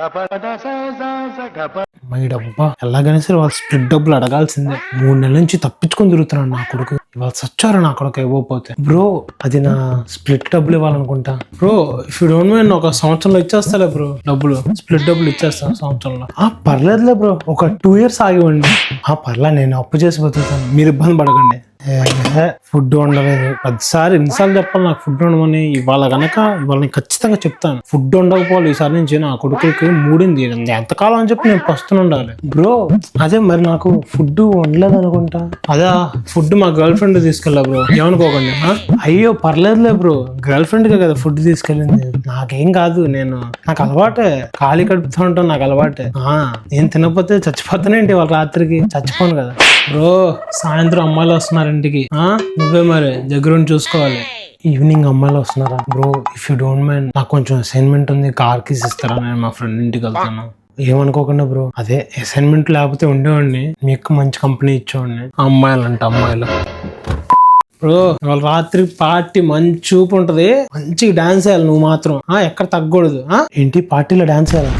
డబ్బా ఎలాగైనా సరే వాళ్ళు స్ప్లిట్ డబ్బులు అడగాల్సిందే. 3 నెలల నుంచి తప్పించుకొని తిరుగుతున్నాడు నా కొడుకు. ఇవాళ సచ్చారు నా కొడుకు ఇవ్వకపోతే. బ్రో అది నా స్ప్లిట్ డబ్బులు ఇవ్వాలనుకుంటా. Bro if you don't mind ఒక సంవత్సరంలో ఇచ్చేస్తాలే బ్రో డబ్బులు. స్ప్లిట్ డబ్బులు ఇచ్చేస్తాను సంవత్సరంలో. పర్లేదులే బ్రో, ఒక 2 years ఆగివ్వండి. పర్లే, నేను అప్పు చేసి బతుకుతాను, మీరు ఇబ్బంది పడకండి. ఫుడ్ వండలేదు. 10 సార్లు ఎన్నిసార్లు చెప్పాలి నాకు ఫుడ్ వండమని. ఇవాళ నేను ఖచ్చితంగా చెప్తాను ఫుడ్ వండకపోవాలి ఈసారి నుంచి. నా కొడుకుకి మూడింది ఎంతకాలం అని చెప్పి నేను పస్తుని ఉండాలి. బ్రో అదే మరి నాకు ఫుడ్ వండలేదు అనుకుంటా. అదే ఫుడ్ మా గర్ల్ ఫ్రెండ్ తీసుకెళ్ళా బ్రో, ఏమనుకోకండి. అయ్యో పర్లేదులే బ్రో, గర్ల్ ఫ్రెండ్ గా కదా ఫుడ్ తీసుకెళ్ళింది, నాకేం కాదు. నాకు అలవాటే, ఖాళీ కడుపుతూ ఉంటాను, నాకు అలవాటే. నేను తినకపోతే చచ్చిపోతానేంటి వాళ్ళ రాత్రికి? చచ్చిపోను కదా బ్రో. సాయంత్రం అమ్మాయిలు వస్తున్నారు ఇంటికి, నువ్వే మరి దగ్గరుండి చూసుకోవాలి. ఈవినింగ్ అమ్మాయిలు వస్తున్నారా bro? If you don't mind నాకు కొంచెం అసైన్మెంట్ ఉంది, కార్ కీస్ ఇస్తారా? నేను మా ఫ్రెండ్ ఇంటికి వెళ్తాను. ఏమనుకోకుండా బ్రో. అదే అసైన్మెంట్ లేకపోతే ఉండేవాడిని, మీకు మంచి కంపెనీ ఇచ్చేవాడిని. అమ్మాయిలు బ్రో ఇవాళ రాత్రి పార్టీ మంచి చూపు ఉంటది, మంచిగా డాన్స్ వేయాలి. నువ్వు మాత్రం ఎక్కడ తగ్గకూడదు. ఏంటి పార్టీలో డాన్స్ వేయాలి?